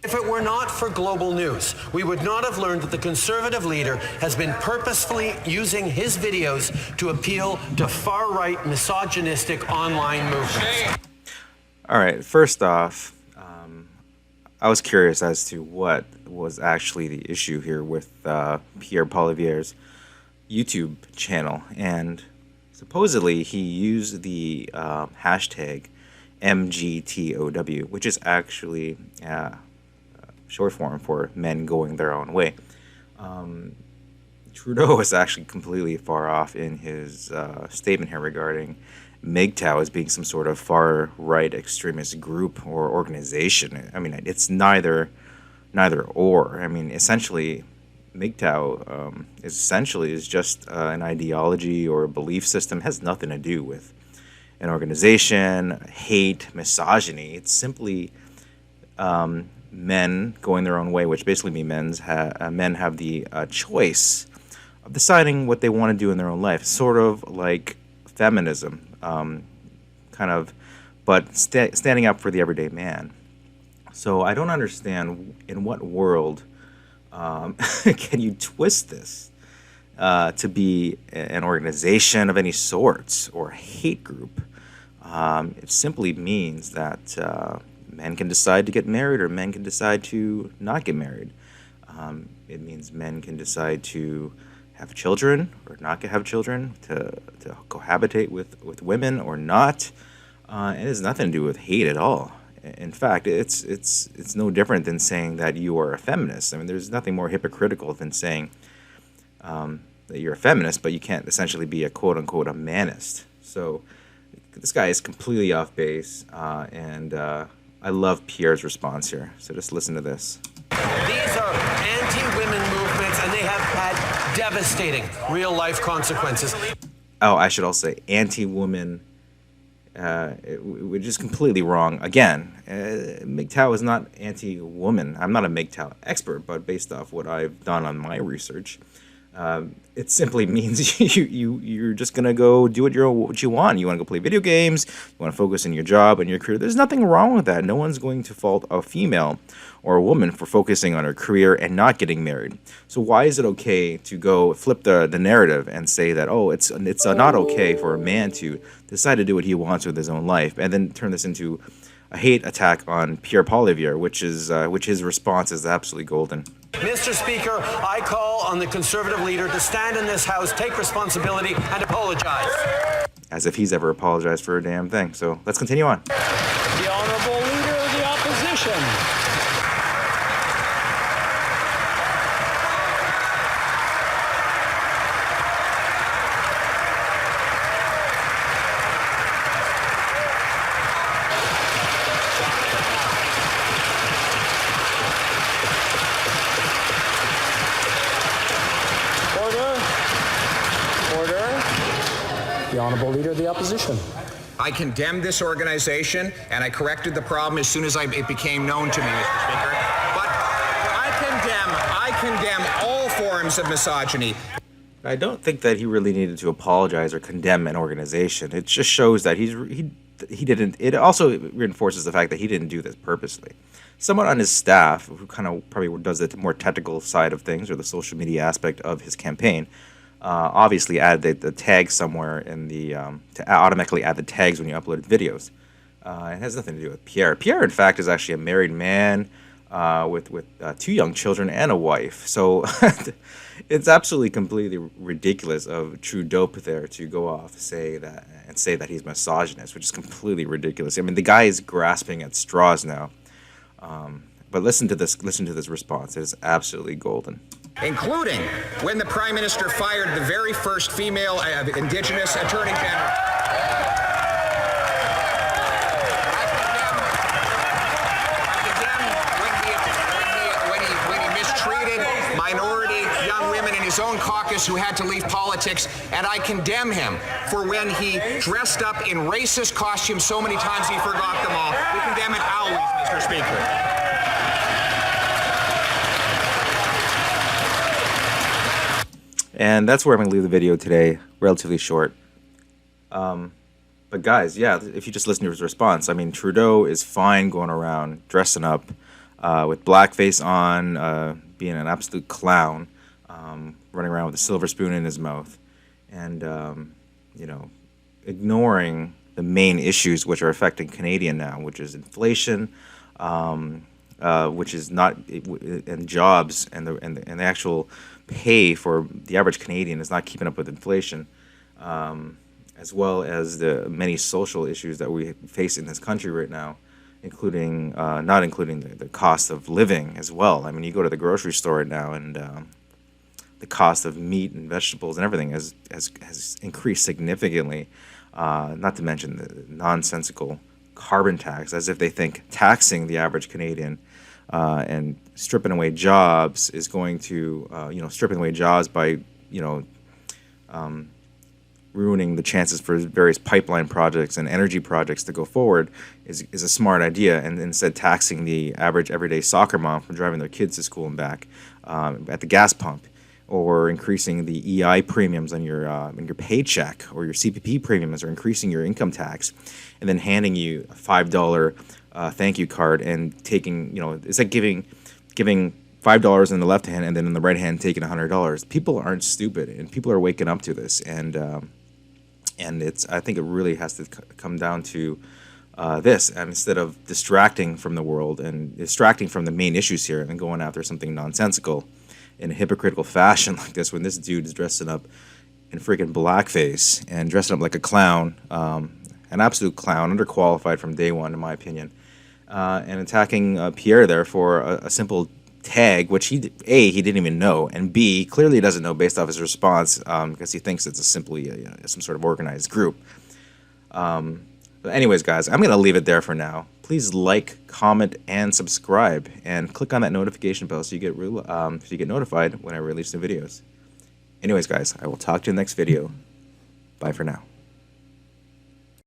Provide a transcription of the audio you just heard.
If it were not for global news, we would not have learned that the Conservative leader has been purposefully using his videos to appeal to far-right misogynistic online movements. All right, first off, I was curious as to what was actually the issue here with Pierre Poilievre's YouTube channel, and supposedly he used the hashtag MGTOW, which is actually short form for men going their own way. Trudeau is actually completely far off in his statement here regarding MGTOW as being some sort of far-right extremist group or organization. I mean, it's neither or. I mean, essentially, MGTOW is just an ideology or a belief system. It has nothing to do with an organization, hate, misogyny. It's simply men going their own way, which basically means men have the choice of deciding what they want to do in their own life, sort of like feminism, kind of, but standing up for the everyday man. So I don't understand in what world can you twist this to be an organization of any sorts or a hate group. It simply means that men can decide to get married or men can decide to not get married. It means men can decide to have children or not have children, to cohabitate with women or not. It has nothing to do with hate at all. In fact, it's no different than saying that you are a feminist. I mean, there's nothing more hypocritical than saying that you're a feminist, but you can't essentially be a quote-unquote a manist. So this guy is completely off base, and I love Pierre's response here. So just listen to this. These are anti-women movements, and they have had devastating real-life consequences. Oh, I should also say anti-woman, which is completely wrong. Again, MGTOW is not anti-woman. I'm not a MGTOW expert, but based off what I've done on my research, it simply means you're just gonna go do what you want. You want to go play video games. You want to focus on your job and your career. There's nothing wrong with that. No one's going to fault a female or a woman for focusing on her career and not getting married. So why is it okay to go flip the narrative and say that, oh, it's not okay for a man to decide to do what he wants with his own life, and then turn this into a hate attack on Pierre Poilievre, which his response is absolutely golden. Mr. Speaker, I call on the Conservative leader to stand in this House, take responsibility, and apologize. As if he's ever apologized for a damn thing. So let's continue on. The Honourable Leader of the Opposition. The Honourable Leader of the Opposition. I condemned this organization, and I corrected the problem as soon as it became known to me, Mr. Speaker. But I condemn all forms of misogyny. I don't think that he really needed to apologize or condemn an organization. It just shows that he didn't. It also reinforces the fact that he didn't do this purposely. Someone on his staff who kind of probably does the more technical side of things or the social media aspect of his campaign obviously added the tag somewhere in the to automatically add the tags when you upload videos. It has nothing to do with Pierre. Pierre, in fact, is actually a married man with 2 young children and a wife. So it's absolutely completely ridiculous of Trudeau there to go off and say that he's misogynist, which is completely ridiculous. I mean, the guy is grasping at straws now. But listen to this response. It is absolutely golden. Including when the Prime Minister fired the very first female Indigenous Attorney General. When he mistreated minority young women in his own caucus who had to leave politics, and I condemn him for when he dressed up in racist costumes so many times he forgot them all. We condemn it always, Mr. Speaker. And that's where I'm going to leave the video today, relatively short. But guys, yeah, if you just listen to his response, I mean, Trudeau is fine going around dressing up with blackface on, being an absolute clown, running around with a silver spoon in his mouth, and ignoring the main issues which are affecting Canadian now, which is inflation, which is not, and jobs, and the actual pay for the average Canadian is not keeping up with inflation, as well as the many social issues that we face in this country right now, including not including the cost of living as well. I mean, you go to the grocery store right now, and the cost of meat and vegetables and everything has increased significantly. Not to mention the nonsensical carbon tax, as if they think taxing the average Canadian and stripping away jobs is going to, stripping away jobs by, ruining the chances for various pipeline projects and energy projects to go forward is a smart idea, and instead taxing the average everyday soccer mom for driving their kids to school and back at the gas pump, or increasing the EI premiums on your paycheck, or your CPP premiums, or increasing your income tax, and then handing you a $5 thank you card and taking, it's like giving $5 in the left hand and then in the right hand taking $100. People aren't stupid, and people are waking up to this, and I think it really has to come down to this, and instead of distracting from the world and distracting from the main issues here and going after something nonsensical in a hypocritical fashion like this, when this dude is dressing up in freaking blackface and dressing up like a clown, an absolute clown, underqualified from day one, in my opinion, and attacking Pierre there for a simple tag, which he didn't even know, and B, clearly doesn't know based off his response, because he thinks it's simply some sort of organized group. But anyways, guys, I'm going to leave it there for now. Please like, comment, and subscribe, and click on that notification bell so you get notified when I release new videos. Anyways, guys, I will talk to you in the next video. Bye for now.